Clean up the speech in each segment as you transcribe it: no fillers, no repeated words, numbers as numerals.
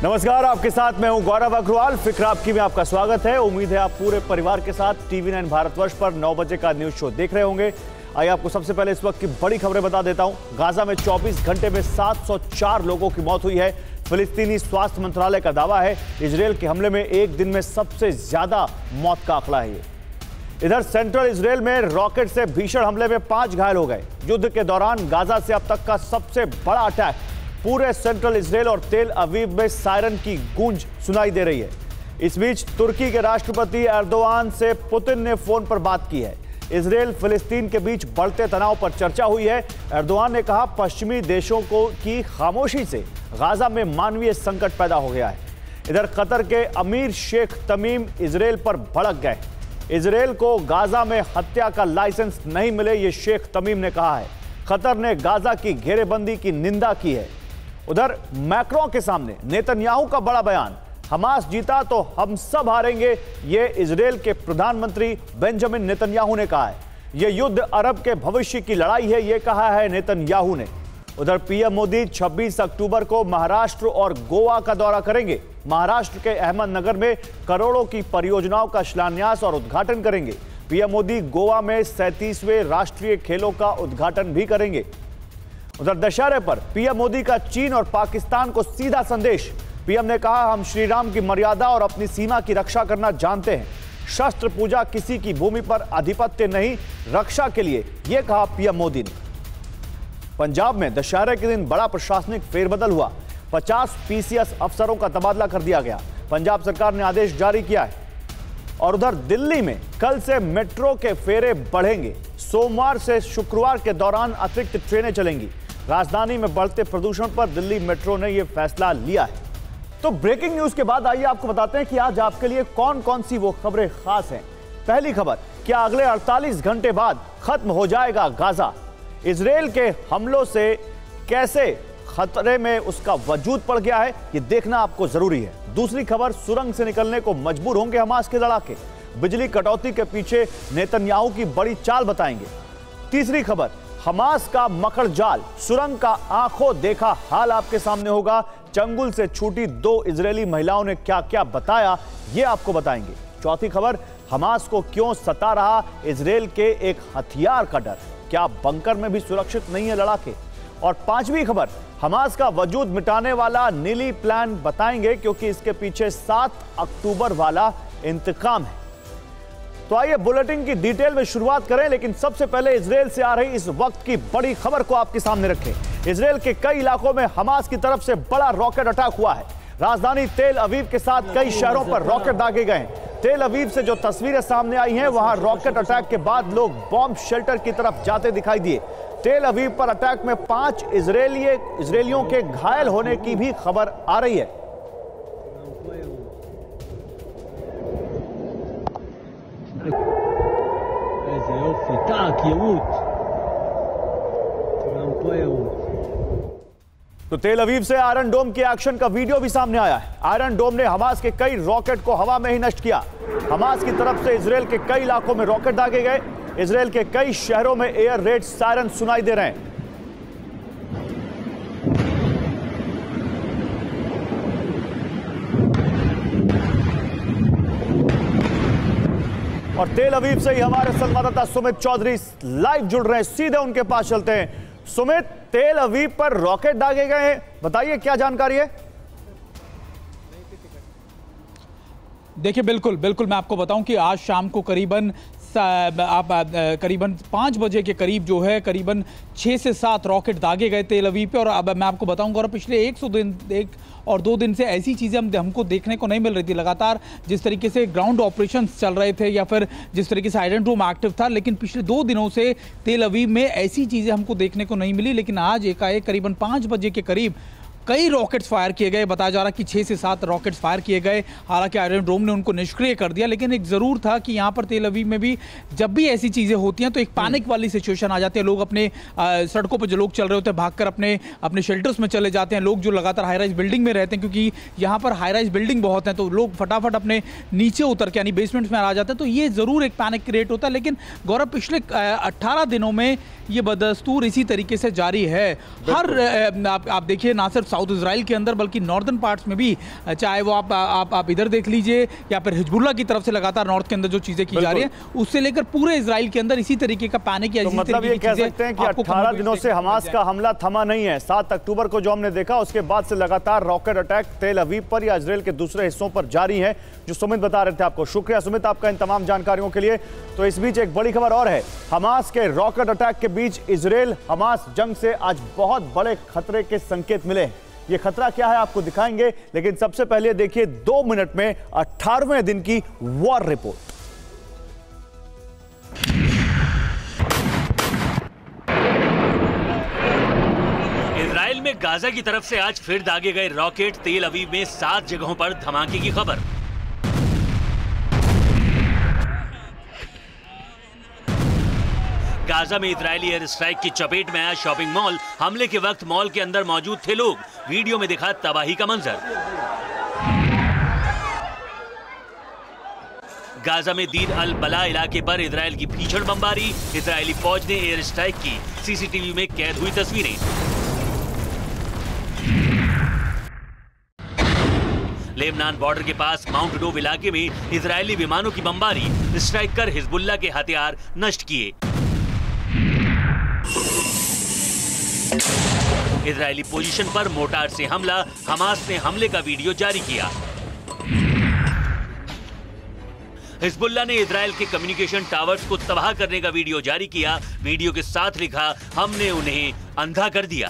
नमस्कार, आपके साथ मैं हूं गौरव अग्रवाल। फिक्र आपकी में आपका स्वागत है। उम्मीद है आप पूरे परिवार के साथ TV9 भारतवर्ष पर 9 बजे का न्यूज शो देख रहे होंगे। आइए आपको सबसे पहले इस वक्त की बड़ी खबरें बता देता हूं। गाजा में 24 घंटे में 704 लोगों की मौत हुई है। फिलिस्तीनी स्वास्थ्य मंत्रालय का दावा है इजरायल के हमले में एक दिन में सबसे ज्यादा मौत का आंकड़ा है। इधर सेंट्रल इजरायल में रॉकेट से भीषण हमले में 5 घायल हो गए। युद्ध के दौरान गाजा से अब तक का सबसे बड़ा अटैक। पूरे सेंट्रल इजरायल और तेल अवीव में सायरन की गूंज सुनाई दे रही है। इस बीच तुर्की के राष्ट्रपति एर्दोआन से पुतिन ने फोन पर बात की है। इजरायल फिलिस्तीन के बीच बढ़ते तनाव पर चर्चा हुई है। एर्दोआन ने कहा पश्चिमी देशों की खामोशी से गाजा में मानवीय संकट पैदा हो गया है। इधर कतर के अमीर शेख तमीम इजरायल पर भड़क गए। इजरायल को गाजा में हत्या का लाइसेंस नहीं मिले, ये शेख तमीम ने कहा है। कतर ने गाजा की घेरेबंदी की निंदा की है। उधर मैक्रों के सामने नेतन्याहू का बड़ा बयान, हमास जीता तो हम सब हारेंगे, ये इजरायल के प्रधानमंत्री बेंजामिन नेतन्याहू ने कहा है। ये युद्ध अरब के भविष्य की लड़ाई है, ये कहा है नेतन्याहू ने। उधर पीएम मोदी 26 अक्टूबर को महाराष्ट्र और गोवा का दौरा करेंगे। महाराष्ट्र के अहमदनगर में करोड़ों की परियोजनाओं का शिलान्यास और उद्घाटन करेंगे। पीएम मोदी गोवा में 37वें राष्ट्रीय खेलों का उद्घाटन भी करेंगे। उधर दशहरे पर पीएम मोदी का चीन और पाकिस्तान को सीधा संदेश। पीएम ने कहा हम श्री राम की मर्यादा और अपनी सीमा की रक्षा करना जानते हैं। शस्त्र पूजा किसी की भूमि पर आधिपत्य नहीं, रक्षा के लिए, यह कहा पीएम मोदी ने। पंजाब में दशहरे के दिन बड़ा प्रशासनिक फेरबदल हुआ। 50 PCS अफसरों का तबादला कर दिया गया। पंजाब सरकार ने आदेश जारी किया है। और उधर दिल्ली में कल से मेट्रो के फेरे बढ़ेंगे। सोमवार से शुक्रवार के दौरान अतिरिक्त ट्रेनें चलेंगी। राजधानी में बढ़ते प्रदूषण पर दिल्ली मेट्रो ने यह फैसला लिया है। तो ब्रेकिंग न्यूज के बाद आइए आपको बताते हैं कि आज आपके लिए कौन कौन सी वो खबरें खास हैं। पहली खबर, क्या अगले 48 घंटे बाद खत्म हो जाएगा गाजा? इजरायल के हमलों से कैसे खतरे में उसका वजूद पड़ गया है, ये देखना आपको जरूरी है। दूसरी खबर, सुरंग से निकलने को मजबूर होंगे हमास के लड़ाके। बिजली कटौती के पीछे नेतन्याहू की बड़ी चाल बताएंगे। तीसरी खबर, हमास का मकड़ जाल, सुरंग का आंखों देखा हाल आपके सामने होगा। चंगुल से छूटी 2 इजरायली महिलाओं ने क्या क्या बताया, ये आपको बताएंगे। चौथी खबर, हमास को क्यों सता रहा इजरायल के एक हथियार का डर, क्या बंकर में भी सुरक्षित नहीं है लड़ाके। और पांचवी खबर, हमास का वजूद मिटाने वाला नीली प्लान बताएंगे, क्योंकि इसके पीछे 7 अक्टूबर वाला इंतकाम है। तो आइए बुलेटिन की डिटेल में शुरुआत करें, लेकिन सबसे पहले इजरायल से आ रही इस वक्त की बड़ी खबर को आपके सामने रखें। इजरायल के कई इलाकों में हमास की तरफ से बड़ा रॉकेट अटैक हुआ है। राजधानी तेल अवीव के साथ कई शहरों पर रॉकेट दागे गए। तेल अवीव से जो तस्वीरें सामने आई हैं, वहां रॉकेट अटैक के बाद लोग बॉम्ब शेल्टर की तरफ जाते दिखाई दिए। तेल अवीव पर अटैक में 5 इजरायलियों के घायल होने की भी खबर आ रही है। तो तेल अवीव से आयरन डोम के एक्शन का वीडियो भी सामने आया है। आयरन डोम ने हमास के कई रॉकेट को हवा में ही नष्ट किया। हमास की तरफ से इजरायल के कई इलाकों में रॉकेट दागे गए। इजरायल के कई शहरों में एयर रेड सायरन सुनाई दे रहे हैं। और तेल अवीव से ही हमारे संवाददाता सुमित चौधरी लाइव जुड़ रहे हैं, सीधे उनके पास चलते हैं। सुमित, तेल अवीव पर रॉकेट दागे गए हैं, बताइए क्या जानकारी है? देखिए, बिल्कुल मैं आपको बताऊं कि आज शाम को करीबन 5 बजे के करीब जो है करीबन 6 से 7 रॉकेट दागे गए तेल अवीव पे। और अब मैं आपको बताऊंगा, और पिछले 1 और 2 दिन से ऐसी चीज़ें हमको देखने को नहीं मिल रही थी। लगातार जिस तरीके से ग्राउंड ऑपरेशंस चल रहे थे या फिर जिस तरीके से आयरन डोम एक्टिव था, लेकिन पिछले 2 दिनों से तेल अवीव में ऐसी चीज़ें हमको देखने को नहीं मिली। लेकिन आज एकाएक करीबन 5 बजे के करीब कई रॉकेट्स फायर किए गए। बताया जा रहा कि 6 से 7 रॉकेट्स फायर किए गए। हालांकि आयरन डोम ने उनको निष्क्रिय कर दिया, लेकिन एक ज़रूर था कि यहाँ पर तेल अवीव में भी जब भी ऐसी चीज़ें होती हैं तो एक पैनिक वाली सिचुएशन आ जाती है। लोग अपने सड़कों पर जो लोग चल रहे होते हैं भागकर अपने शेल्टर्स में चले जाते हैं। लोग जो लगातार हाई राइज बिल्डिंग में रहते हैं, क्योंकि यहाँ पर हाई राइज बिल्डिंग बहुत है, तो लोग फटाफट अपने नीचे उतर के यानी बेसमेंट्स में आ जाते हैं। तो ये ज़रूर एक पैनिक क्रिएट होता है। लेकिन गौरव, पिछले 18 दिनों में ये बदस्तूर इसी तरीके से जारी है। हर आप देखिए, ना सिर्फ साउथ इसराइल के अंदर बल्कि नॉर्दर्न पार्ट्स में भी, चाहे वो आप इधर देख लीजिए या फिर हिजबुल्ला की तरफ से लगातार नॉर्थ के अंदर जो चीजें की जा रही है, उससे लेकर पूरे इसराइल के अंदर इसी तरीके का पैनिक या मतलब ये कह सकते हैं कि 18 दिनों से हमास का हमला थमा नहीं है। 7 अक्टूबर को जो हमने देखा उसके बाद से लगातार रॉकेट अटैक तेल अवीव पर या इजराइल के दूसरे हिस्सों पर जारी है, जो सुमित बता रहे थे आपको। शुक्रिया सुमित आपका इन तमाम जानकारियों के लिए। तो इस बीच एक बड़ी खबर और है, हमास के रॉकेट अटैक के बीच इजराइल हमास जंग से आज बहुत बड़े खतरे के संकेत मिले। ये खतरा क्या है आपको दिखाएंगे, लेकिन सबसे पहले देखिए 2 मिनट में 18वें दिन की वॉर रिपोर्ट। इजराइल में गाजा की तरफ से आज फिर दागे गए रॉकेट, तेल अवीव में 7 जगहों पर धमाके की खबर। गाजा में इजरायली एयर स्ट्राइक की चपेट में आया शॉपिंग मॉल। हमले के वक्त मॉल के अंदर मौजूद थे लोग। वीडियो में दिखा तबाही का मंजर। गाजा में दीर अल बला इलाके पर इजराइल की भीषण बमबारी। इजरायली फौज ने एयर स्ट्राइक की सीसीटीवी में कैद हुई तस्वीरें। लेबनान बॉर्डर के पास माउंट डोव इलाके में इजरायली विमानों की बमबारी। स्ट्राइक कर हिजबुल्ला के हथियार नष्ट किए। इजरायली पोजीशन पर मोर्टार से हमला। हमास ने हमले का वीडियो जारी किया। हिजबुल्ला ने इजरायल के कम्युनिकेशन टावर्स को तबाह करने का वीडियो जारी किया। वीडियो के साथ लिखा, हमने उन्हें अंधा कर दिया।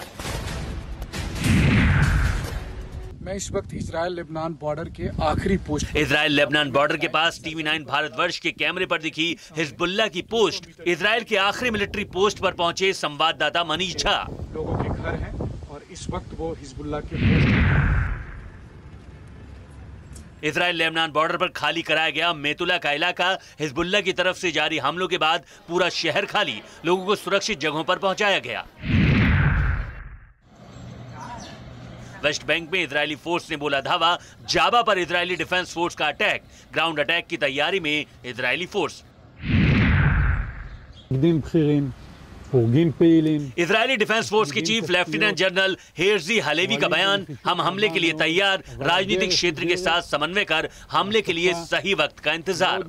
मैं इस वक्त इजराइल लेबनान बॉर्डर के आखिरी पोस्ट, इजराइल लेबनान बॉर्डर के पास TV9 भारतवर्ष के कैमरे पर दिखी हिजबुल्ला की पोस्ट। इजराइल के आखिरी मिलिट्री पोस्ट पर पहुंचे संवाददाता मनीष झा। लोगों के घर हैं और इस वक्त वो हिजबुल्ला के पोस्ट पर। इजराइल लेबनान बॉर्डर पर खाली कराया गया मेतुला का इलाका। हिजबुल्ला की तरफ से जारी हमलों के बाद पूरा शहर खाली। लोगों को सुरक्षित जगहों पर पहुंचाया गया। वेस्ट बैंक में इजरायली फोर्स ने बोला धावा। जाबा पर इजरायली डिफेंस फोर्स का अटैक। ग्राउंड अटैक की तैयारी में Israeli force. Israeli defence force के चीफ लेफ्टिनेंट जनरल हेर्जी हलेवी का बयान, हम हमले के लिए तैयार, राजनीतिक क्षेत्र के साथ समन्वय कर हमले के लिए सही वक्त का इंतजार।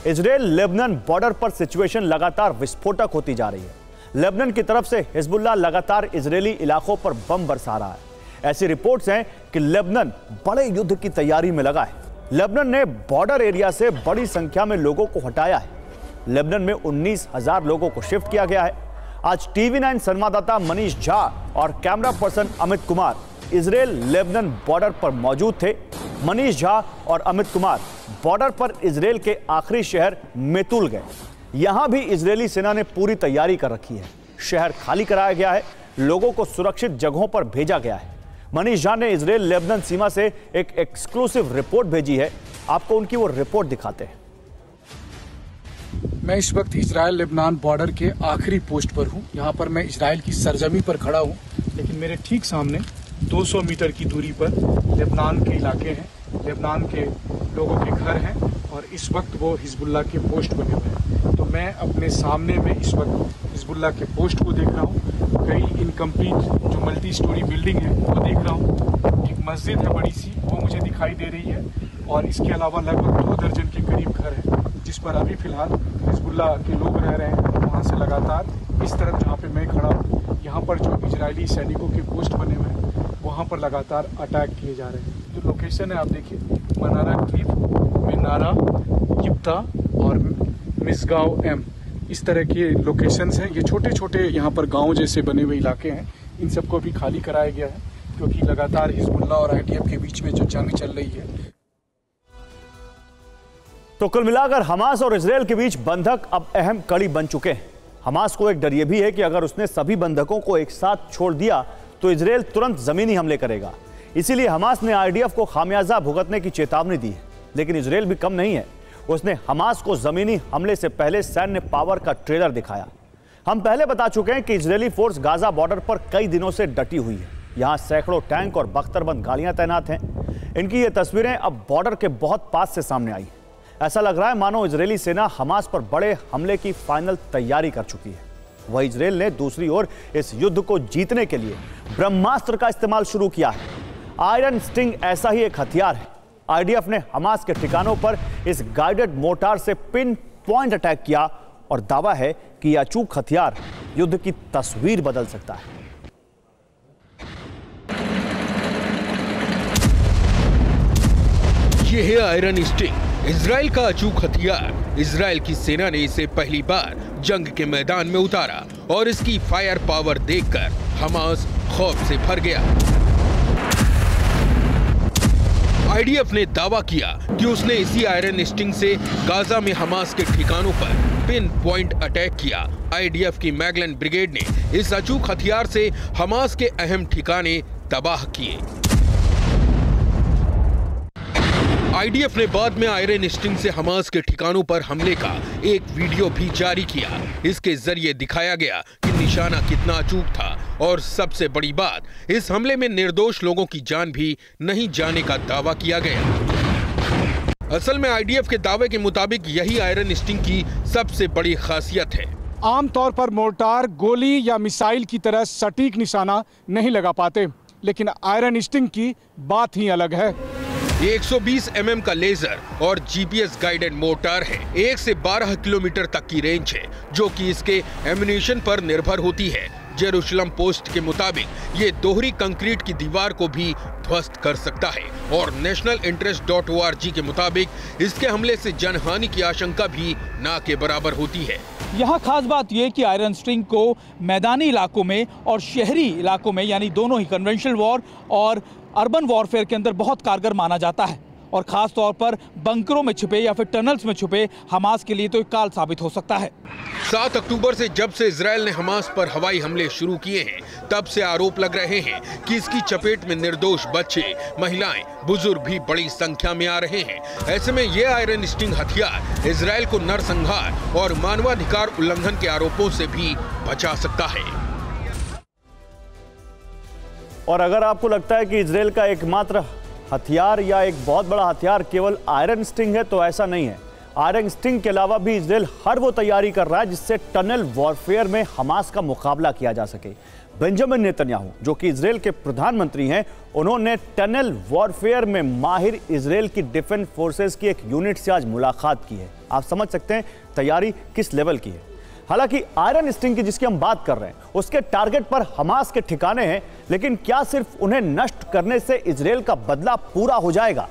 इजराइल लेबनान बॉर्डर पर सिचुएशन लगातार विस्फोटक होती जा रही है। लेबनान की तरफ से हिजबुल्ला लगातार इजरायली इलाकों पर बम बरसा रहा है। ऐसी रिपोर्ट्स हैं कि लेबनान बड़े युद्ध की तैयारी में लगा है। लेबनान ने बॉर्डर एरिया से बड़ी संख्या में लोगों को हटाया है। लेबनान में 19,000 लोगों को शिफ्ट किया गया है। आज TV9 संवाददाता मनीष झा और camera person Amit Kumar Israel Lebanon border पर मौजूद थे। मनीष झा और अमित कुमार बॉर्डर पर इजराइल के आखिरी शहर मेतुल गए। यहां भी इजरायली सेना ने पूरी तैयारी कर रखी है। शहर खाली कराया गया है, लोगों को सुरक्षित जगहों पर भेजा गया है। मनीष झा ने इजराइल लेबनान सीमा से एक एक्सक्लूसिव रिपोर्ट भेजी है, आपको उनकी वो रिपोर्ट दिखाते हैं। मैं इस वक्त इजराइल लेबनान बॉर्डर के आखिरी पोस्ट पर हूं। यहां पर मैं इजराइल की सरजमी पर खड़ा हूं, लेकिन मेरे ठीक सामने 200 मीटर की दूरी पर लेबनान के इलाके हैं, लेबनान के लोगों के घर हैं और इस वक्त वो हिजबुल्ला के पोस्ट बने हुए हैं। तो मैं अपने सामने में इस वक्त हिजबुल्ला के पोस्ट को देख रहा हूँ। कई इनकम्प्लीट जो मल्टी स्टोरी बिल्डिंग है वो देख रहा हूँ। एक मस्जिद है बड़ी सी, वो मुझे दिखाई दे रही है और इसके अलावा लगभग 2 दर्जन के करीब घर हैं जिस पर अभी फिलहाल हिजबुल्ला के लोग रह रहे हैं। वहाँ से लगातार इस तरफ जहाँ पे मैं खड़ा हूँ, यहाँ पर जो इजरायली सैनिकों के पोस्ट बने हुए हैं वहाँ पर लगातार अटैक किए जा रहे हैं। जो लोकेशन है आप देखिए, मनारा क्रीफ, मिनारा, यिप्ता और मिसगांव एम, इस तरह के लोकेशंस हैं। ये छोटे छोटे यहाँ पर गांव जैसे बने हुए इलाके हैं। इन सबको भी खाली कराया गया है क्योंकि लगातार हिजबुल्ला और IDF के बीच में जो जंग चल रही है। तो कुल मिलाकर हमास और इजराइल के बीच बंधक अब अहम कड़ी बन चुके हैं। हमास को एक डर यह भी है कि अगर उसने सभी बंधकों को एक साथ छोड़ दिया तो इजराइल तुरंत जमीनी हमले करेगा। इसीलिए हमास ने IDF को खामियाजा भुगतने की चेतावनी दी है। लेकिन इजराइल भी कम नहीं है, उसने हमास को जमीनी हमले से पहले सैन्य पावर का ट्रेलर दिखाया। हम पहले बता चुके हैं कि इजरायली फोर्स गाजा बॉर्डर पर कई दिनों से डटी हुई है। यहां सैकड़ों टैंक और बख्तरबंद गाड़ियां तैनात हैं। इनकी ये तस्वीरें अब बॉर्डर के बहुत पास से सामने आई। ऐसा लग रहा है मानो इजरायली सेना हमास पर बड़े हमले की फाइनल तैयारी कर चुकी है। वहीं इजरायल ने दूसरी ओर इस युद्ध को जीतने के लिए ब्रह्मास्त्र का इस्तेमाल शुरू किया है। आयरन स्टिंग ऐसा ही एक हथियार है। आईडीएफ ने हमास के ठिकानों पर इस गाइडेड मोर्टार से पिन पॉइंट अटैक किया और दावा है कि यह अचूक हथियार युद्ध की तस्वीर बदल सकता है। ये है आयरन स्टिंग, इजराइल का अचूक हथियार। इजराइल की सेना ने इसे पहली बार जंग के मैदान में उतारा और इसकी फायर पावर देखकर हमास खौफ से भर गया। आईडीएफ ने दावा किया कि उसने इसी आयरन स्टिंग से गाजा में हमास के ठिकानों पर पिन पॉइंट अटैक किया। आईडीएफ की मैगलन ब्रिगेड ने इस अचूक हथियार से हमास के अहम ठिकाने तबाह किए। आईडीएफ ने बाद में आयरन स्टिंग से हमास के ठिकानों पर हमले का एक वीडियो भी जारी किया। इसके जरिए दिखाया गया कि निशाना कितना अचूक था और सबसे बड़ी बात, इस हमले में निर्दोष लोगों की जान भी नहीं जाने का दावा किया गया। असल में आईडीएफ के दावे के मुताबिक यही आयरन स्टिंग की सबसे बड़ी खासियत है। आमतौर पर मोर्टार गोली या मिसाइल की तरह सटीक निशाना नहीं लगा पाते, लेकिन आयरन स्टिंग की बात ही अलग है। 120 mm का लेजर और जीपीएस गाइडेड मोर्टार है। 1 से 12 किलोमीटर तक की रेंज है, जो कि इसके एम्यूनेशन पर निर्भर होती है। जेरूशलम पोस्ट के मुताबिक ये दोहरी कंक्रीट की दीवार को भी ध्वस्त कर सकता है और nationalinterest.org के मुताबिक इसके हमले से जनहानि की आशंका भी ना के बराबर होती है। यहाँ खास बात यह कि आयरन स्टिंग को मैदानी इलाकों में और शहरी इलाकों में, यानी दोनों ही कन्वेंशनल वॉर और अर्बन वॉरफेयर के अंदर बहुत कारगर माना जाता है और खास तौर पर बंकरों में छुपे या फिर टनल्स में छुपे हमास के लिए तो एक काल साबित हो सकता है। 7 अक्टूबर से जब से इजरायल ने हमास पर हवाई हमले शुरू किए हैं, तब से आरोप लग रहे हैं कि इसकी चपेट में निर्दोष बच्चे, महिलाएं, बुजुर्ग भी बड़ी संख्या में आ रहे हैं। ऐसे में ये आयरन स्टिंग हथियार इजरायल को नरसंहार और मानवाधिकार उल्लंघन के आरोपों से भी बचा सकता है। और अगर आपको लगता है कि इजरायल का एकमात्र हथियार या एक बहुत बड़ा हथियार केवल आयरन स्टिंग है, तो ऐसा नहीं है। आयरन स्टिंग के अलावा भी इजरायल हर वो तैयारी कर रहा है जिससे टनल वॉरफेयर में हमास का मुकाबला किया जा सके। बेंजामिन नेतन्याहू, जो कि इजरायल के प्रधानमंत्री हैं, उन्होंने टनल वॉरफेयर में माहिर इजरायल की डिफेंस फोर्सेस की एक यूनिट से आज मुलाकात की है। आप समझ सकते हैं तैयारी किस लेवल की है। हालांकि आयरन स्टिंग की जिसकी हम बात कर रहे हैं, उसके टारगेट पर हमास के ठिकाने हैं, लेकिन क्या सिर्फ उन्हें नष्ट करने से इजरायल का बदला पूरा हो जाएगा?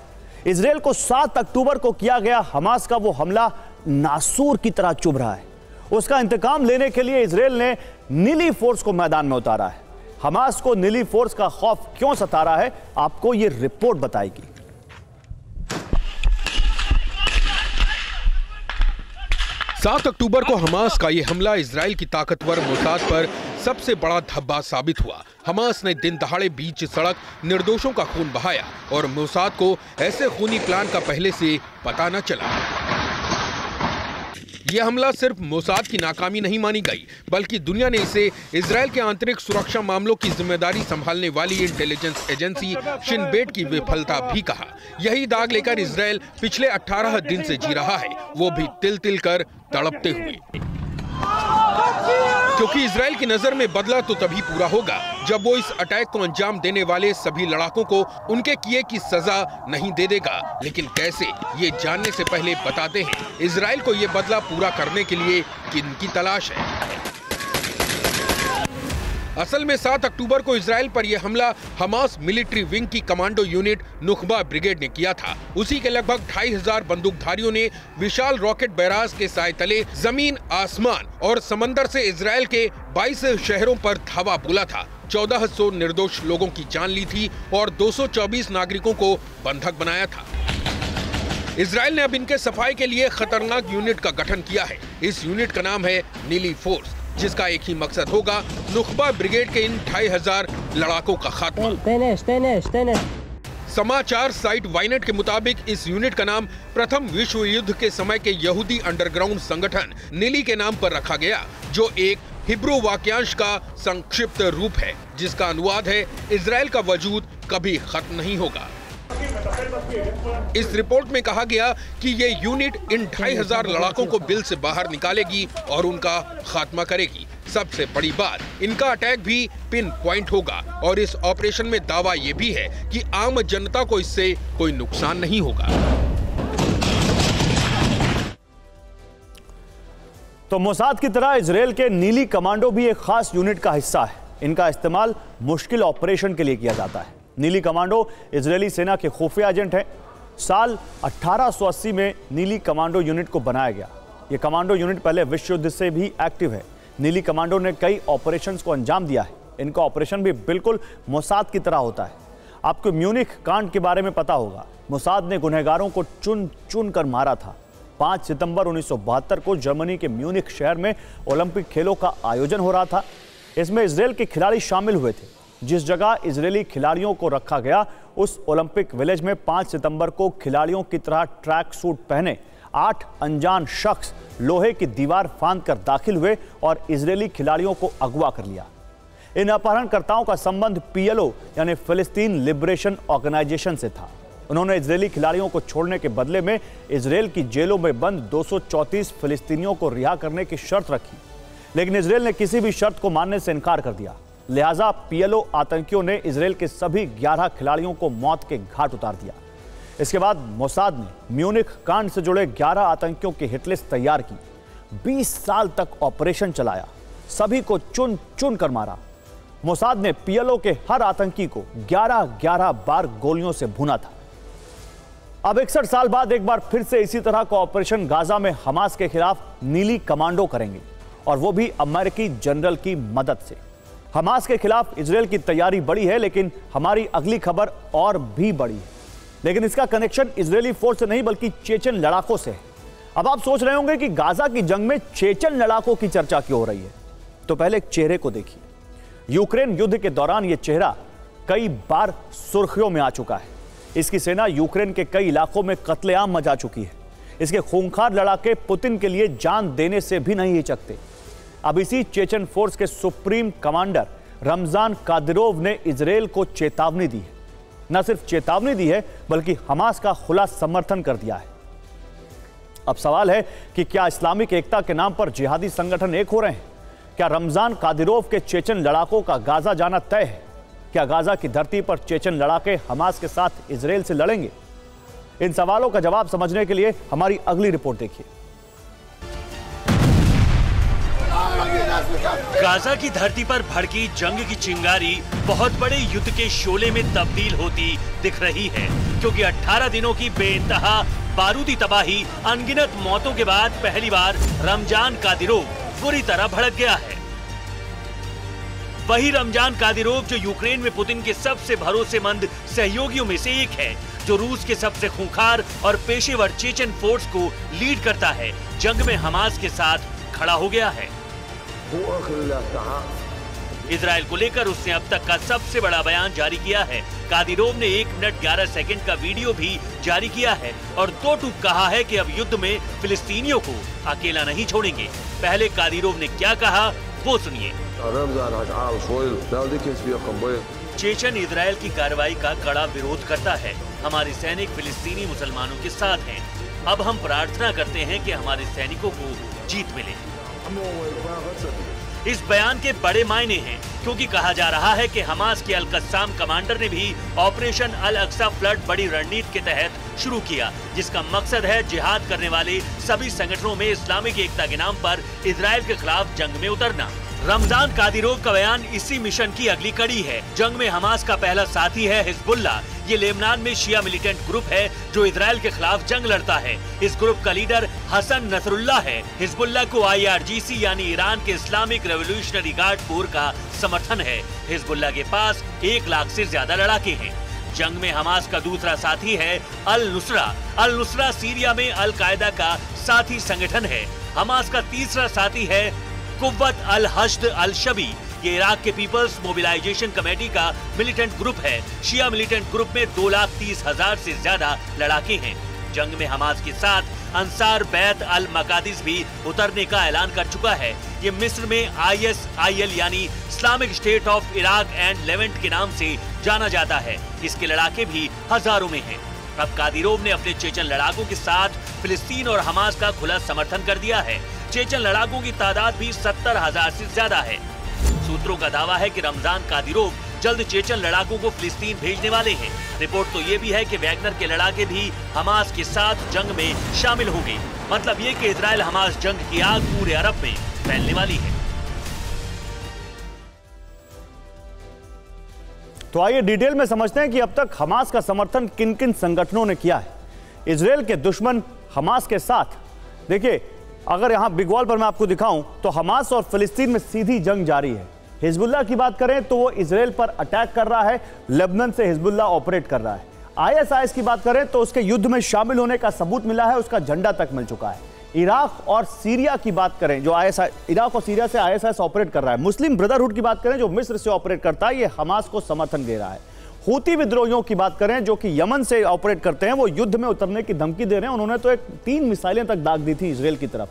इजरायल को 7 अक्टूबर को किया गया हमास का वो हमला नासूर की तरह चुभ रहा है। उसका इंतकाम लेने के लिए इजरायल ने नीली फोर्स को मैदान में उतारा है। हमास को नीली फोर्स का खौफ क्यों सता रहा है, आपको यह रिपोर्ट बताएगी। 7 अक्टूबर को हमास का यह हमला इजरायल की ताकतवर मोसाद पर सबसे बड़ा धब्बा साबित हुआ। हमास ने दिन दहाड़े बीच सड़क निर्दोषों का खून बहाया और मोसाद को ऐसे खूनी प्लान का पहले से पता न चला। यह हमला सिर्फ मोसाद की नाकामी नहीं मानी गई, बल्कि दुनिया ने इसे इजरायल के आंतरिक सुरक्षा मामलों की जिम्मेदारी संभालने वाली इंटेलिजेंस एजेंसी शिन बेट की विफलता भी कहा। यही दाग लेकर इजरायल पिछले 18 दिन से जी रहा है, वो भी तिल तिल कर तड़पते हुए, क्योंकि इजरायल की नजर में बदला तो तभी पूरा होगा जब वो इस अटैक को अंजाम देने वाले सभी लड़ाकों को उनके किए की सजा नहीं दे देगा। लेकिन कैसे, ये जानने से पहले बताते हैं इजरायल को ये बदला पूरा करने के लिए किनकी तलाश है। असल में 7 अक्टूबर को इजरायल पर यह हमला हमास मिलिट्री विंग की कमांडो यूनिट नुखबा ब्रिगेड ने किया था। उसी के लगभग 2500 बंदूकधारियों ने विशाल रॉकेट बैराज के साए तले जमीन, आसमान और समंदर से इजरायल के 22 शहरों पर धावा बोला था। 1400 निर्दोष लोगों की जान ली थी और 224 नागरिकों को बंधक बनाया था। इजरायल ने अब इनके सफाई के लिए खतरनाक यूनिट का गठन किया है। इस यूनिट का नाम है नीली फोर्स, जिसका एक ही मकसद होगा, नुखबा ब्रिगेड के इन 2500 लड़ाकों का खात्मा। समाचार साइट वाइनेट के मुताबिक इस यूनिट का नाम प्रथम विश्व युद्ध के समय के यहूदी अंडरग्राउंड संगठन नीली के नाम पर रखा गया, जो एक हिब्रू वाक्यांश का संक्षिप्त रूप है, जिसका अनुवाद है इजरायल का वजूद कभी खत्म नहीं होगा। इस रिपोर्ट में कहा गया कि ये यूनिट इन 2500 लड़ाकों को बिल से बाहर निकालेगी और उनका खात्मा करेगी। सबसे बड़ी बात, इनका अटैक भी पिन पॉइंट होगा और इस ऑपरेशन में दावा ये भी है कि आम जनता को इससे कोई नुकसान नहीं होगा। तो मोसाद की तरह इजराइल के नीली कमांडो भी एक खास यूनिट का हिस्सा है। इनका इस्तेमाल मुश्किल ऑपरेशन के लिए किया जाता है। नीली कमांडो इजरायली सेना के खुफिया एजेंट हैं। साल 1880 में नीली कमांडो यूनिट को बनाया गया। यह कमांडो यूनिट पहले विश्व युद्ध से भी एक्टिव है। नीली कमांडो ने कई ऑपरेशंस को अंजाम दिया है। इनका ऑपरेशन भी बिल्कुल मोसाद की तरह होता है। आपको म्यूनिख कांड के बारे में पता होगा। मोसाद ने गुनहगारों को चुन चुन कर मारा था। 5 सितंबर 1972 को जर्मनी के म्यूनिख शहर में ओलंपिक खेलों का आयोजन हो रहा था। इसमें इजराइल के खिलाड़ी शामिल हुए थे। जिस जगह इजरायली खिलाड़ियों को रखा गया, उस ओलंपिक विलेज में 5 सितंबर को खिलाड़ियों की तरह ट्रैक सूट पहने 8 अनजान शख्स लोहे की दीवार फांदकर दाखिल हुए और इजरायली खिलाड़ियों को अगवा कर लिया। इन अपहरणकर्ताओं का संबंध PLO यानी फिलिस्तीन लिबरेशन ऑर्गेनाइजेशन से था। उन्होंने इजरायली खिलाड़ियों को छोड़ने के बदले में इजरायल की जेलों में बंद 234 फिलिस्तीनियों को रिहा करने की शर्त रखी, लेकिन इजरायल ने किसी भी शर्त को मानने से इनकार कर दिया। लिहाजा PLO आतंकियों ने इजरायल के सभी 11 खिलाड़ियों को मौत के घाट उतार दिया। इसके बाद मोसाद ने म्यूनिख कांड से जुड़े 11 आतंकियों की हिटलिस्ट तैयार की। 20 साल तक ऑपरेशन चलाया, सभी को चुन चुन कर मारा। मोसाद ने PLO के हर आतंकी को 11-11 बार गोलियों से भुना था। अब 61 साल बाद एक बार फिर से इसी तरह का ऑपरेशन गाजा में हमास के खिलाफ नीली कमांडो करेंगे, और वो भी अमेरिकी जनरल की मदद से। हमास के खिलाफ इजरायल की तैयारी बड़ी है, लेकिन हमारी अगली खबर और भी बड़ी है। लेकिन इसका कनेक्शन इजरायली फोर्स से नहीं बल्कि चेचन लड़ाकों से है। अब आप सोच रहे होंगे कि गाजा की जंग में चेचन लड़ाकों की चर्चा क्यों हो रही है। तो पहले एक चेहरे को देखिए। यूक्रेन युद्ध के दौरान यह चेहरा कई बार सुर्खियों में आ चुका है। इसकी सेना यूक्रेन के कई इलाकों में कत्लेआम मचा चुकी है। इसके खूंखार लड़ाके पुतिन के लिए जान देने से भी नहीं हिचकते। अब इसी चेचन फोर्स के सुप्रीम कमांडर रमजान कादिरोव ने इजरायल को चेतावनी दी है। न सिर्फ चेतावनी दी है, बल्कि हमास का खुला समर्थन कर दिया है। अब सवाल है कि क्या इस्लामिक एकता के नाम पर जिहादी संगठन एक हो रहे हैं? क्या रमजान कादिरोव के चेचन लड़ाकों का गाजा जाना तय है? क्या गाजा की धरती पर चेचन लड़ाके हमास के साथ इजरायल से लड़ेंगे? इन सवालों का जवाब समझने के लिए हमारी अगली रिपोर्ट देखिए। गाजा की धरती पर भड़की जंग की चिंगारी बहुत बड़े युद्ध के शोले में तब्दील होती दिख रही है, क्योंकि 18 दिनों की बेइंतहा बारूदी तबाही, अनगिनत मौतों के बाद पहली बार रमजान कादिरोव बुरी तरह भड़क गया है। वही रमजान कादिरोव जो यूक्रेन में पुतिन के सबसे भरोसेमंद सहयोगियों में से एक है, जो रूस के सबसे खूंखार और पेशेवर चेचन फोर्स को लीड करता है, जंग में हमास के साथ खड़ा हो गया है। इजरायल को लेकर उसने अब तक का सबसे बड़ा बयान जारी किया है। कादिरोव ने 1 मिनट 11 सेकंड का वीडियो भी जारी किया है और 2 टूक कहा है कि अब युद्ध में फिलिस्तीनियों को अकेला नहीं छोड़ेंगे। पहले कादिरोव ने क्या कहा, वो सुनिए। चेचन इजरायल की कार्रवाई का कड़ा विरोध करता है। हमारे सैनिक फिलिस्तीनी मुसलमानों के साथ हैं। अब हम प्रार्थना करते हैं कि हमारे सैनिकों को जीत मिले। इस बयान के बड़े मायने हैं, क्योंकि कहा जा रहा है कि हमास के अल कस्साम कमांडर ने भी ऑपरेशन अल अक्सा फ्लड बड़ी रणनीति के तहत शुरू किया, जिसका मकसद है जिहाद करने वाले सभी संगठनों में इस्लामिक एकता के नाम पर इजरायल के खिलाफ जंग में उतरना। रमजान कादिरोव का बयान इसी मिशन की अगली कड़ी है। जंग में हमास का पहला साथी है हिजबुल्लाह। ये लेबनान में शिया मिलिटेंट ग्रुप है जो इजरायल के खिलाफ जंग लड़ता है। इस ग्रुप का लीडर हसन नसरुल्लाह है। हिजबुल्लाह को IRGC यानी ईरान के इस्लामिक रेवोल्यूशनरी गार्ड कोर का समर्थन है। हिजबुल्लाह के पास 1 लाख से ज्यादा लड़ाके हैं। जंग में हमास का दूसरा साथी है अल नुसरा। अल नुसरा सीरिया में अल कायदा का साथी संगठन है। हमास का तीसरा साथी है कुव्वत अल हश्द अल शबी। ये इराक के पीपल्स मोबिलाइजेशन कमेटी का मिलिटेंट ग्रुप है। शिया मिलिटेंट ग्रुप में 2,30,000 से ज्यादा लड़ाके हैं। जंग में हमास के साथ अंसार बैत अल मकादिस भी उतरने का ऐलान कर चुका है। ये मिस्र में ISIL यानी Islamic state of Iraq and Levant के नाम से जाना जाता है। इसके लड़ाके भी हजारों में हैं। अब कादिरोव ने अपने चेचन लड़ाकों के साथ फिलिस्तीन और हमास का खुला समर्थन कर दिया है। चेचन लड़ाकों की तादाद भी 70,000 से ज्यादा है। सूत्रों का दावा है कि रमजान कादिरोव जल्द चेचन लड़ाकों को फिलिस्तीन भेजने वाले हैं। रिपोर्ट तो ये भी है कि वैगनर के लड़ाके भी हमास के साथ जंग में शामिल होंगे। मतलब ये कि इजराइल हमास जंग की आग पूरे अरब में फैलने वाली है। तो आइए डिटेल में समझते हैं कि अब तक हमास का समर्थन किन किन संगठनों ने किया है। इजराइल के दुश्मन हमास के साथ, देखिए अगर यहां बिग वॉल पर मैं आपको दिखाऊं तो हमास और फिलिस्तीन में सीधी जंग जारी है। हिजबुल्लाह की बात करें तो वो इजराइल पर अटैक कर रहा है, लेबनान से हिजबुल्लाह ऑपरेट कर रहा है। आईएसआईएस की बात करें तो उसके युद्ध में शामिल होने का सबूत मिला है, उसका झंडा तक मिल चुका है। इराक और सीरिया की बात करें, जो इराक और सीरिया से आईएसआईएस ऑपरेट कर रहा है। मुस्लिम ब्रदरहुड की बात करें जो मिस्र से ऑपरेट करता है, ये हमास को समर्थन दे रहा है। हूती विद्रोहियों की बात करें जो कि यमन से ऑपरेट करते हैं, वो युद्ध में उतरने की धमकी दे रहे हैं। उन्होंने तो 3 मिसाइलें तक दाग दी थी इजराइल की तरफ।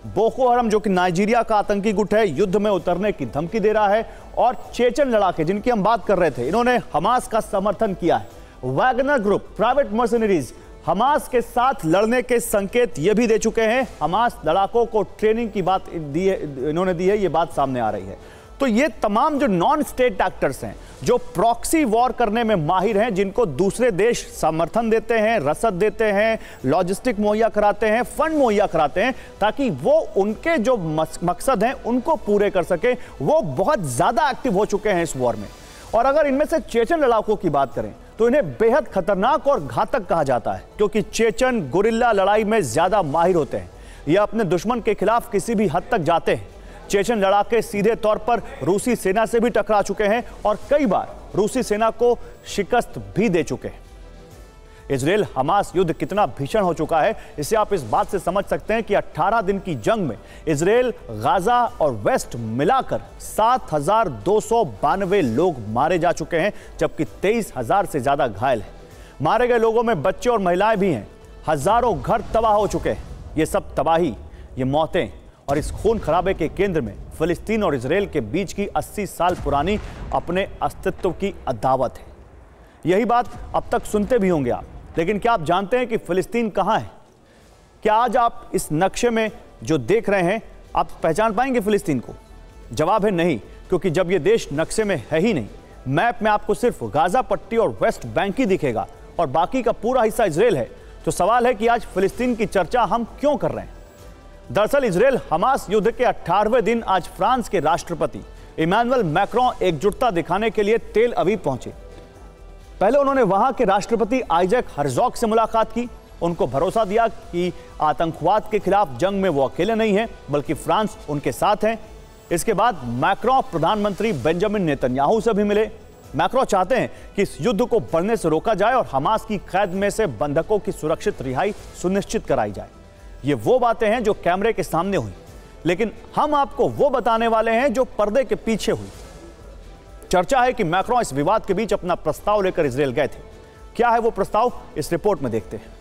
बोको हरम जो कि नाइजीरिया का आतंकी गुट है, युद्ध में उतरने की धमकी दे रहा है। और चेचन लड़ाके जिनकी हम बात कर रहे थे, इन्होंने हमास का समर्थन किया है। Wagner group, private mercenaries Hamas के साथ लड़ने के संकेत ये भी दे चुके हैं। हमास लड़ाकों को ट्रेनिंग की बात इन्होंने दी है, ये बात सामने आ रही है। तो ये तमाम जो नॉन स्टेट एक्टर्स हैं, जो प्रॉक्सी वॉर करने में माहिर हैं, जिनको दूसरे देश समर्थन देते हैं, रसद देते हैं, लॉजिस्टिक मुहैया कराते हैं, फंड मुहैया कराते हैं, ताकि वो उनके जो मकसद हैं उनको पूरे कर सके, वो बहुत ज्यादा एक्टिव हो चुके हैं इस वॉर में। और अगर इनमें से चेचन लड़ाकों की बात करें तो इन्हें बेहद खतरनाक और घातक कहा जाता है, क्योंकि चेचन गुरिल्ला लड़ाई में ज्यादा माहिर होते हैं। ये अपने दुश्मन के खिलाफ किसी भी हद तक जाते हैं। चेचन लड़ाके सीधे तौर पर रूसी सेना से भी टकरा चुके हैं और कई बार रूसी सेना को शिकस्त भी दे चुके हैं। इजराइल हमास युद्ध कितना भीषण हो चुका है, इसे आप इस बात से समझ सकते हैं कि 18 दिन की जंग में इजराइल, गाजा और वेस्ट मिलाकर 7,292 लोग मारे जा चुके हैं, जबकि 23,000 से ज्यादा घायल हैं। मारे गए लोगों में बच्चे और महिलाएं भी हैं। हजारों घर तबाह हो चुके हैं। ये सब तबाही, ये मौतें और इस खून खराबे के केंद्र में फिलिस्तीन और इजराइल के बीच की 80 साल पुरानी अपने अस्तित्व की अदावत है। यही बात अब तक सुनते भी होंगे आप, लेकिन क्या आप जानते हैं कि फिलिस्तीन कहां है? क्या आज आप इस नक्शे में जो देख रहे हैं आप पहचान पाएंगे फिलिस्तीन को? जवाब है नहीं, क्योंकि जब यह देश नक्शे में है ही नहीं। मैप में आपको सिर्फ गाजा पट्टी और वेस्ट बैंक ही दिखेगा और बाकी का पूरा हिस्सा इजराइल है। तो सवाल है कि आज फिलिस्तीन की चर्चा हम क्यों कर रहे हैं? दरअसल इजराइल हमास युद्ध के 18वें दिन आज फ्रांस के राष्ट्रपति इमैनुअल मैक्रोन एकजुटता दिखाने के लिए तेल अवीव पहुंचे। पहले उन्होंने वहां के राष्ट्रपति आइजैक हर्जॉग से मुलाकात की, उनको भरोसा दिया कि आतंकवाद के खिलाफ जंग में वो अकेले नहीं हैं, बल्कि फ्रांस उनके साथ है। इसके बाद मैक्रोन प्रधानमंत्री बेंजामिन नेतन्याहू से भी मिले। मैक्रोन चाहते हैं कि इस युद्ध को बढ़ने से रोका जाए और हमास की कैद में से बंधकों की सुरक्षित रिहाई सुनिश्चित कराई जाए। ये वो बातें हैं जो कैमरे के सामने हुई, लेकिन हम आपको वो बताने वाले हैं जो पर्दे के पीछे हुई। चर्चा है कि मैक्रोन इस विवाद के बीच अपना प्रस्ताव लेकर इजराइल गए थे। क्या है वो प्रस्ताव, इस रिपोर्ट में देखते हैं।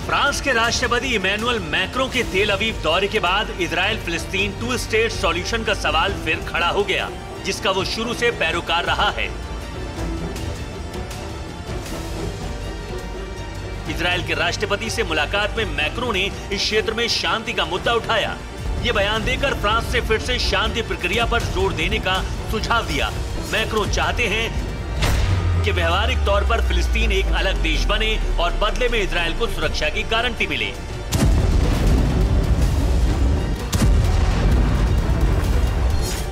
फ्रांस के राष्ट्रपति इमैनुअल मैक्रोन के तेल अवीव दौरे के बाद इजराइल फिलिस्तीन 2 स्टेट सॉल्यूशन का सवाल फिर खड़ा हो गया, जिसका वो शुरू से पैरोकार रहा है। इजराइल के राष्ट्रपति से मुलाकात में मैक्रोन ने इस क्षेत्र में शांति का मुद्दा उठाया। ये बयान देकर फ्रांस से फिर से शांति प्रक्रिया पर जोर देने का सुझाव दिया। मैक्रोन चाहते हैं कि व्यवहारिक तौर पर फिलिस्तीन एक अलग देश बने और बदले में इजराइल को सुरक्षा की गारंटी मिले।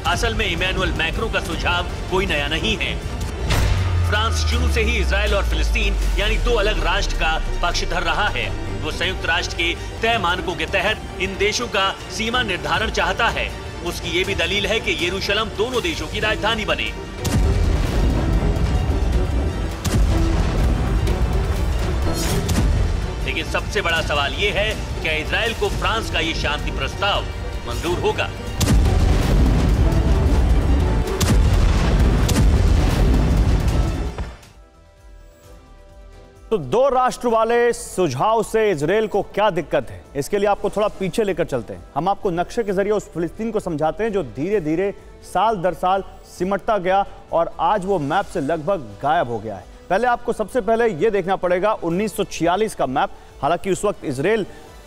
असल में इमैनुअल मैक्रोन का सुझाव कोई नया नहीं है। फ्रांस शुरू से ही इजराइल और फिलिस्तीन यानी 2 अलग राष्ट्र का पक्षधर रहा है। वो संयुक्त राष्ट्र के तय मानकों के तहत इन देशों का सीमा निर्धारण चाहता है। उसकी ये भी दलील है कि यरूशलेम दोनों देशों की राजधानी बने। लेकिन सबसे बड़ा सवाल ये है, क्या इजराइल को फ्रांस का ये शांति प्रस्ताव मंजूर होगा? तो दो राष्ट्र वाले सुझाव से इजराइल को क्या दिक्कत है, इसके लिए आपको थोड़ा पीछे लेकर चलते हैं। हम आपको नक्शे के जरिए उस फिलिस्तीन को समझाते हैं जो धीरे धीरे साल दर साल सिमटता गया और आज वो मैप से लगभग गायब हो गया है। पहले आपको सबसे पहले ये देखना पड़ेगा 1946 का मैप। हालांकि उस वक्त इजराइल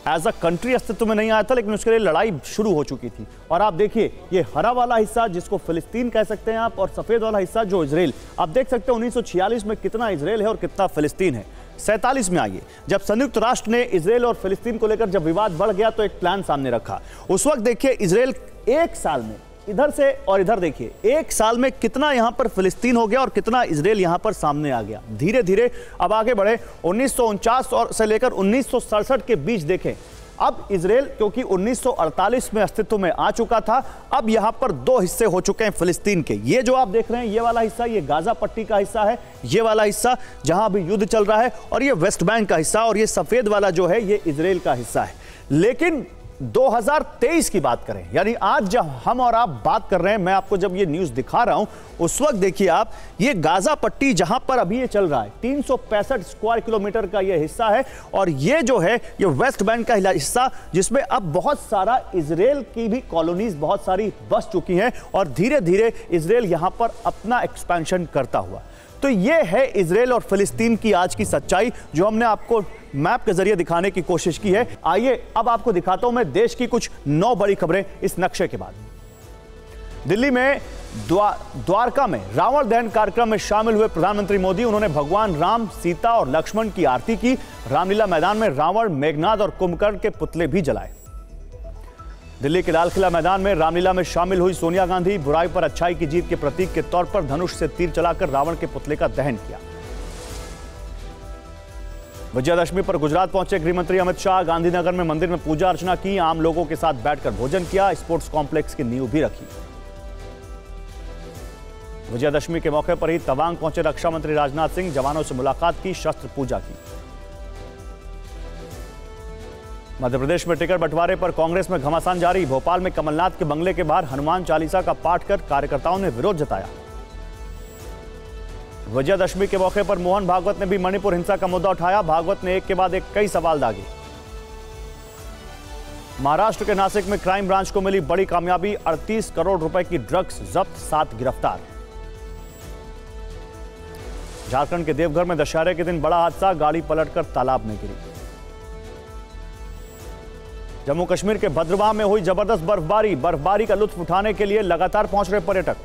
एज अ कंट्री अस्तित्व में नहीं आया था, लेकिन उसके लिए लड़ाई शुरू हो चुकी थी। और आप देखिए ये हरा वाला हिस्सा जिसको फिलिस्तीन कह सकते हैं आप, और सफेद वाला हिस्सा जो इजराइल, आप देख सकते हैं 1946 में कितना इजराइल है और कितना फिलिस्तीन है। 47 में आइए, जब संयुक्त राष्ट्र ने इजराइल और फिलिस्तीन को लेकर जब विवाद बढ़ गया तो एक प्लान सामने रखा। उस वक्त देखिए इजराइल एक साल में इधर से और इधर देखिए एक साल में कितना यहां पर फिलिस्तीन हो गया और कितना इजराइल यहां पर सामने आ गया। धीरे धीरे अब आगे बढ़े 1949 और से लेकर 1967 के बीच देखें। अब इजराइल क्योंकि 1948 में अस्तित्व में आ चुका था, अब यहां पर दो हिस्से हो चुके हैं फिलिस्तीन के। ये जो आप देख रहे हैं ये वाला हिस्सा, ये गाजा पट्टी का हिस्सा है, ये वाला हिस्सा जहां अभी युद्ध चल रहा है, और ये वेस्ट बैंक का हिस्सा, और ये सफेद वाला जो है ये इजराइल का हिस्सा है। लेकिन 2023 की बात करें, यानी आज जब हम और आप बात कर रहे हैं, मैं आपको जब ये न्यूज़ दिखा रहा हूं उस वक्त देखिए आप, ये गाजा पट्टी जहां पर अभी ये चल रहा है 365 स्क्वायर किलोमीटर का ये हिस्सा है, और ये जो है ये वेस्ट बैंक का हिस्सा जिसमें अब बहुत सारा इजराइल की भी कॉलोनीज बहुत सारी बस चुकी हैं और धीरे धीरे इजराइल यहां पर अपना एक्सपेंशन करता हुआ। तो ये है इजराइल और फिलिस्तीन की आज की सच्चाई जो हमने आपको मैप के जरिए दिखाने की कोशिश की है। आइए अब आपको दिखाता हूं मैं देश की कुछ 9 बड़ी खबरें इस नक्शे के बाद। दिल्ली में द्वारका में रावण दहन कार्यक्रम में शामिल हुए प्रधानमंत्री मोदी। उन्होंने भगवान राम, सीता और लक्ष्मण की आरती की। रामलीला मैदान में रावण, मेघनाद और कुंभकर्ण के पुतले भी जलाए। दिल्ली के लाल किला मैदान में रामलीला में शामिल हुई सोनिया गांधी। बुराई पर अच्छाई की जीत के प्रतीक के तौर पर धनुष से तीर चलाकर रावण के पुतले का दहन किया। विजयादशमी पर गुजरात पहुंचे गृहमंत्री अमित शाह। गांधीनगर में मंदिर में पूजा अर्चना की, आम लोगों के साथ बैठकर भोजन किया, स्पोर्ट्स कॉम्प्लेक्स की नींव भी रखी। विजयादशमी के मौके पर ही तवांग पहुंचे रक्षा मंत्री राजनाथ सिंह। जवानों से मुलाकात की, शस्त्र पूजा की। मध्य प्रदेश में टिकट बंटवारे पर कांग्रेस में घमासान जारी। भोपाल में कमलनाथ के बंगले के बाहर हनुमान चालीसा का पाठ कर कार्यकर्ताओं ने विरोध जताया। विजयादशमी के मौके पर मोहन भागवत ने भी मणिपुर हिंसा का मुद्दा उठाया। भागवत ने एक के बाद एक कई सवाल दागे। महाराष्ट्र के नासिक में क्राइम ब्रांच को मिली बड़ी कामयाबी। 38 करोड़ रुपए की ड्रग्स जब्त, 7 गिरफ्तार। झारखंड के देवघर में दशहरे के दिन बड़ा हादसा, गाड़ी पलटकर तालाब में गिरी। जम्मू कश्मीर के भद्रवाह में हुई जबरदस्त बर्फबारी का लुत्फ उठाने के लिए लगातार पहुंच रहे पर्यटक।